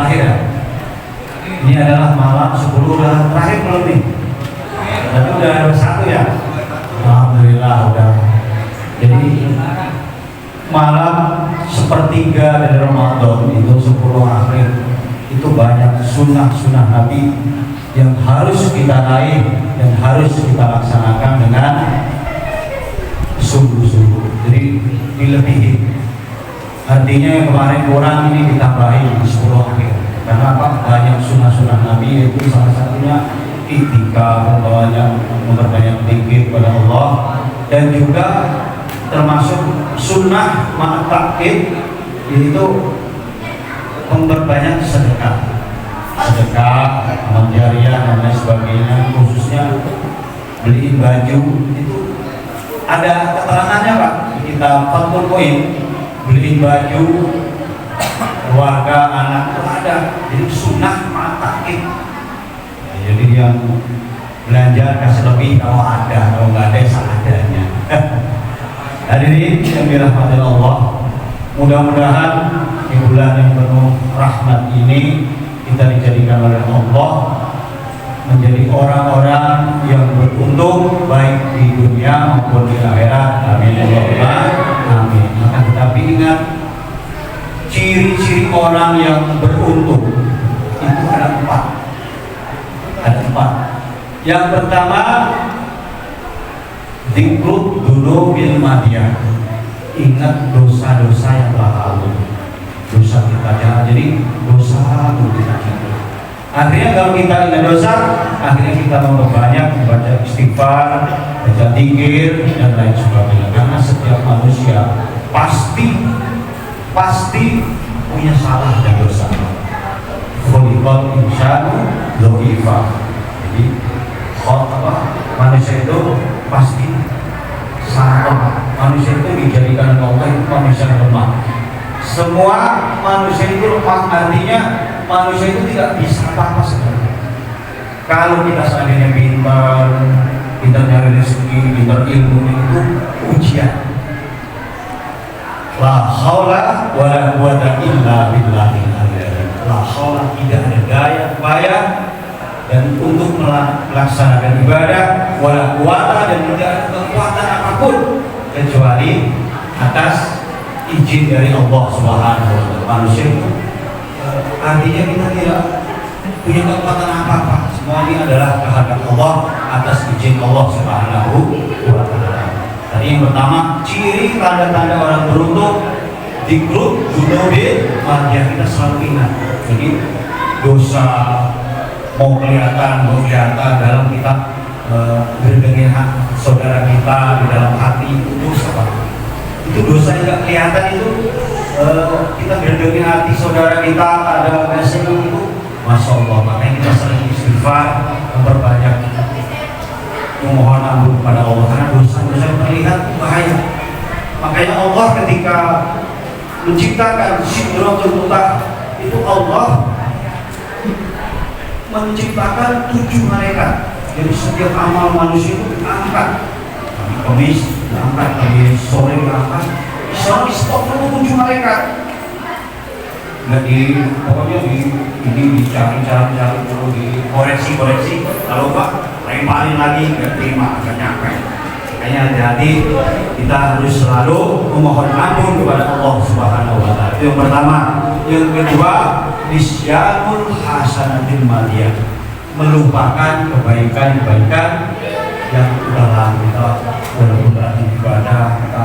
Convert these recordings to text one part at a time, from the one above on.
terakhir ya. Ini adalah malam 10 terakhir belum nih? Tapi udah ada satu ya. Alhamdulillah udah. Jadi malam sepertiga dari Ramadan itu 10 akhir itu banyak sunnah-sunnah Nabi yang harus kita raih dan harus kita laksanakan dengan sungguh-sungguh. Jadi dilebihi. Artinya yang kemarin kurang ini ditambahin di 10 akhir. Karena apa? Banyak sunnah-sunnah Nabi, itu salah satunya itikaf, memperbanyak zikir kepada Allah, dan juga termasuk sunnah ma'at-ta'kid, yaitu memperbanyak sedekah, amal jariyah dan lain sebagainya. Khususnya beliin baju itu ada keterangannya Pak, kita 40 poin. Beliin baju keluarga, anak itu ada. Jadi sunnah ma'at-ta'kid. Jadi yang belanja kasih lebih kalau ada, kalau nggak ada seadanya. Hadirin yang dirahmati Allah, mudah-mudahan di bulan yang penuh rahmat ini kita dijadikan oleh Allah menjadi orang-orang yang beruntung baik di dunia maupun di akhirat. Amin ya Allah. Amin. Maka tetapi ingat, ciri-ciri orang yang beruntung itu ada 4. Yang pertama, dzikrud dzunubil madiyah. Ingat dosa-dosa yang telah lalu. Dosa kita jangan jadi dosa kita. Akhirnya kalau kita ingat dosa, akhirnya kita memperbanyak membaca istighfar, baca zikir dan lain sebagainya. Karena setiap manusia pasti punya salah dan dosa. Khuliqal insanu dha'ifa. Jadi manusia itu pasti sangat lemah. Manusia itu dijadikan Allah itu manusia lemah. Semua manusia itu lemah, artinya manusia itu tidak bisa apa-apa sebenarnya. Kalau kita seandainya pintar nyari rezeki, pintar ilmu, itu ujian. La haula wa la quwwata illa billahil aliyyil. La haula, tidak ada daya upaya dan untuk melaksanakan ibadah, wala quwwata, dan tidak ada kekuatan apapun kecuali atas izin dari Allah Subhanahu wa taala. Manusia itu artinya kita tidak punya kekuatan apa-apa. Semua ini adalah kehendak Allah atas izin Allah Subhanahu wa taala. Tadi yang pertama, ciri tanda-tanda orang beruntung, dzikrud dzunubil madiyah, kita selalu ingat. Jadi dosa mau kelihatan dalam kita berdengin saudara kita di dalam hati itu dosa Pak. Itu dosa yang gak kelihatan itu, kita berdengin hati saudara kita ada mesej itu, Masya Allah. Makanya kita sering istighfar, memperbanyak memohon ampun kepada Allah, karena dosa-dosa yang terlihat bahaya. Makanya Allah ketika menciptakan Sidratul Muntaha itu Allah menciptakan 7 malaikat. Jadi setiap amal manusia itu diangkat. Kami Kamis diangkat, kami sore diangkat. Islam di stop 7 malaikat. Pokoknya ini dicari dulu, dikoreksi. Lalu Pak lemparin lagi, nggak terima, nggak nyampe. Makanya hati-hati, kita harus selalu memohon ampun kepada Allah Subhanahu wa taala. Itu yang pertama. Yang kedua, nisyanul hasanatil madiyah, melupakan kebaikan-kebaikan yang sudah lalu. Kita walaupun rajin ibadah, kita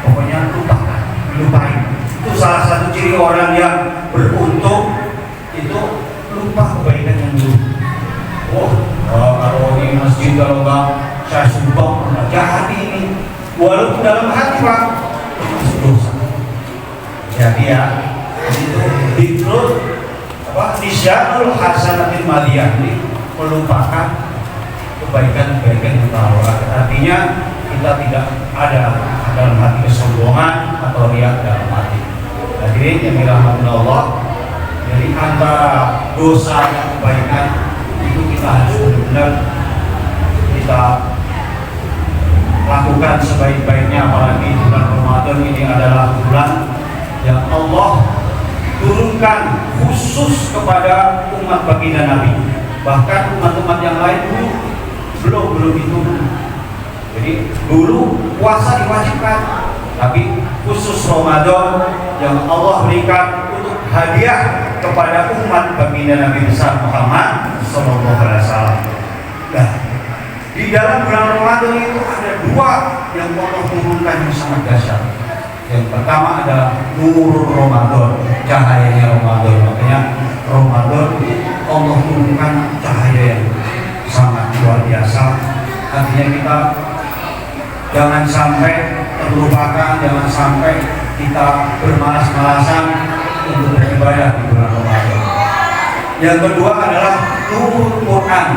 pokoknya lupain. Itu salah satu ciri orang yang beruntung, itu lupa kebaikan yang dulu. Kalau di masjid, kalau nggak saya sumbang, nggak jadi ini, walaupun dalam hati Pak itu dosa. Jadi ya, itu dzikrud nisyanul hasanatil madiyah, ini melupakan kebaikan-kebaikan yang lalu. Artinya kita tidak ada dalam hati kesombongan atau riak dalam hati. Hadirin yang dirahmati Allah, jadi antara dosa dan kebaikan itu kita harus benar-benar kita lakukan sebaik-baiknya. Apalagi bulan Ramadan ini adalah bulan yang Allah turunkan khusus kepada umat baginda Nabi. Bahkan umat-umat yang lain belum diturun. Jadi dulu puasa diwajibkan, tapi khusus Ramadan yang Allah berikan untuk hadiah kepada umat baginda Nabi besar Muhammad Sallallahu Alaihi Wasallam. Nah, di dalam bulan Ramadan itu ada dua yang Allah turunkan yang sangat dahsyat. Yang pertama adalah nur Ramadan, cahayanya Ramadan. Makanya Ramadan Allah turunkan cahaya yang sangat luar biasa. Artinya kita jangan sampai terlupakan, jangan sampai kita bermalas-malasan untuk beribadah di bulan Ramadan. Yang kedua adalah nurul Quran.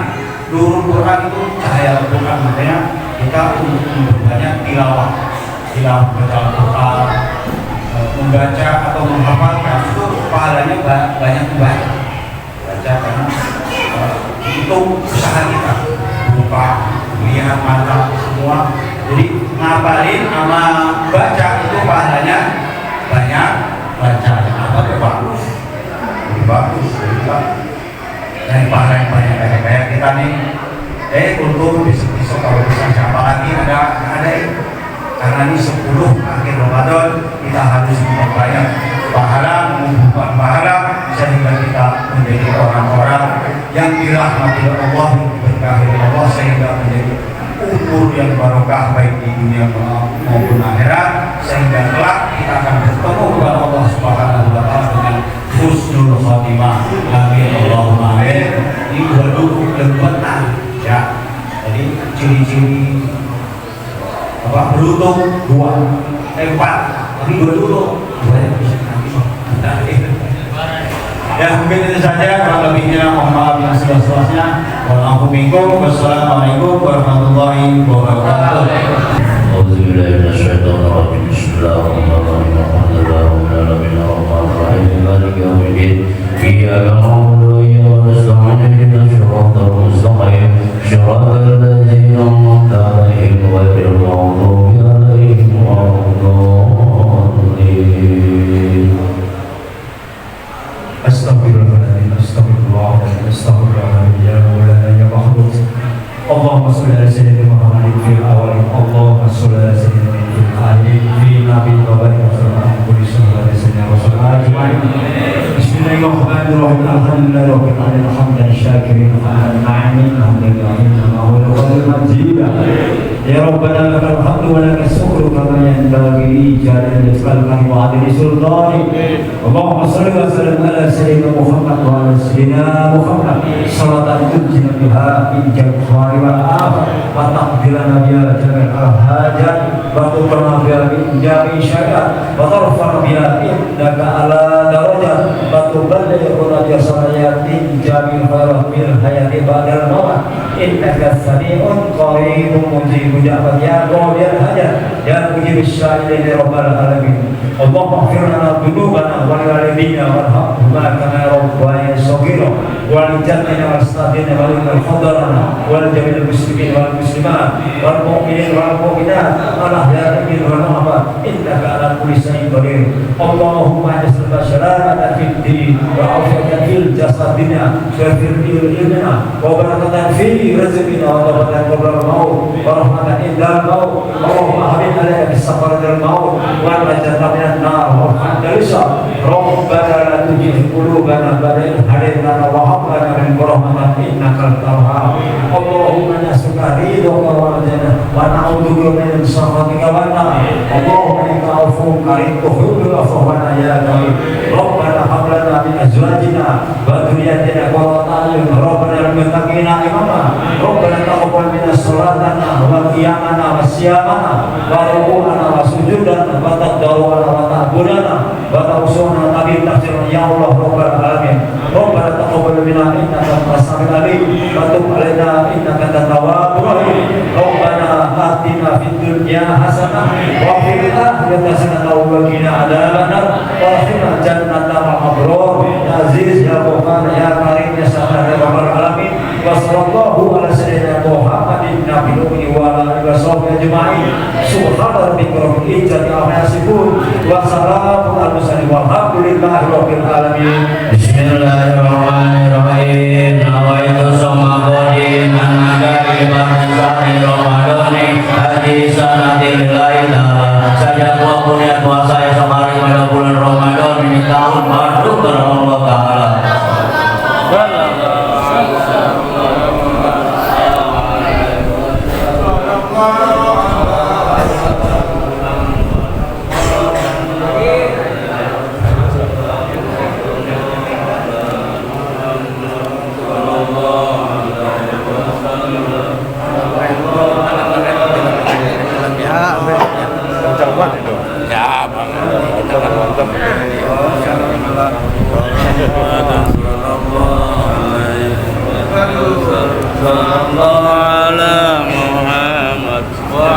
Nurul Quran itu cahaya Al-Quran. Makanya kita untuk memperbanyak tilawah baca Al-Quran, membaca atau menghafalkan itu pahalanya banyak baca karena itu usaha kita berupa lihat mata semua. Jadi ngapalin sama baca itu pahalanya banyak, baca apa tuh bagus, dan pahala yang banyak kayak kita nih. Untuk besok kalau bisa siapa lagi ada karena ini 10 akhir Ramadan kita harus memperbanyak pahala, mengumpulkan pahala sehingga kita menjadi orang-orang yang dirahmati Allah, diberkahi Allah, sehingga menjadi umur yang barokah baik di dunia maupun akhirat, sehingga kelak kita akan bertemu kepada Allah Subhanahu wa taala dengan husnul khotimah. Amin Allahumma amin. Ini dua lembaran ya. Jadi ciri-ciri beruntung 4, tapi 2 dulu. Ya, mungkin itu saja, kurang lebihnya mohon maaf yang seluas-luasnya. Wassalamualaikum warahmatullahi wabarakatuh. Astagfirullahaladzim, ya Maulana ya Mahmud. Allahumma sholli ala sayyidina Muhammadin fil awwalin, Allahumma sholli ala sayyidina Muhammadin fil akhirin, fi nabi wa barik wa sallam kulli sallallahu alaihi wa sallam ajma'in. Bismillahirrahmanirrahim. Alhamdulillahi rabbil alamin, hamdan syakirin hamdan na'imin hamdan lillahi wa huwa majid. Ya Rabbana lakal hamdu wa lakal syukru kama yanbaghi li jalali wajhika wa 'adli sultanik. Allahumma sholli wa sallim ala sayyidina Muhammad wa ala sayyidina Muhammad salatan tunjina biha min jami'i wal afat wa taqdirana biha jami' al hajat wa tuqrana biha min jami'i syai'at wa tarfa'na biha indaka ala darajat wa tuballighuna biha salayatin jami'il khairat min hayati ba'dal maut. Innaka sami'un qaribun mujibud da'wat ya qadiyal hajat ya mujibus syai'in ya rabbal alamin. Allahumma ighfir lana dhunubana wa li walidina warhamhuma kama rabbayana shaghira wa li jami'il mustaqimina wa li hadrana wa li jami'il muslimin wal muslimat wal mu'minin wal mu'minat wal ahya'i wal amwat innaka ala kulli syai'in qadir. Allahumma ij'al salamatan fid din wa afiyatan fil jasadina wa fil ilmina wa barakatan fi rizqina wa barakatan qabla al-maut wa rahmatan inda al-maut. Allahumma habib alaina bis safaratil maut wa najatan minan nar wa hadalisa rabbana la tujih qulubana ba'da idh hadaytana wa hab lana min rahmatin innaka antal wahhab. Allahumma nas'aluka ridhaka wa jannah wa na'udzubika min sakhatika wa nar. Allahumma innaka afuwwun karim tuhibbul afwa ya karim. Rabbana hab lana min azwajina wa dhurriyyatina qurrata a'yun. Rabbana lil-muttaqina imama. Rabbana taqabbal minna salatana wa qiyamana wa siyamana wa ruku'ana wa sujudana wa tadarruana wa ta'budana wa tawassulana nabi tafsirana ya Allah rabbal alamin. Rabbana taqabbal minna innaka antas samiul alim wa tub alaina innaka antat tawwabur rahim. Rabbana atina fid dunya hasanah wa fil akhirati hasanah wa qina adzabannar wa qina jannatal ma'rur. Ya aziz ya ghafar ya karim ya sattar ya rabbal alamin. wa sallallahu ala sayyidina Muhammadin nabiyyi wa ala alihi washabbihi ajma'in. Subhana rabbika rabbil izzati amma yasifun wa salamun alal mursalin walhamdulillahi rabbil alamin. Bismillahirrahmanirrahim. Nawaitu soma qadin anadari barzani ramadhani hadi sanatil laila. Saya punya puasa sehari pada bulan Ramadan ini tahun baru kepada Allah Ta'ala. Sallallahu ala Muhammad wa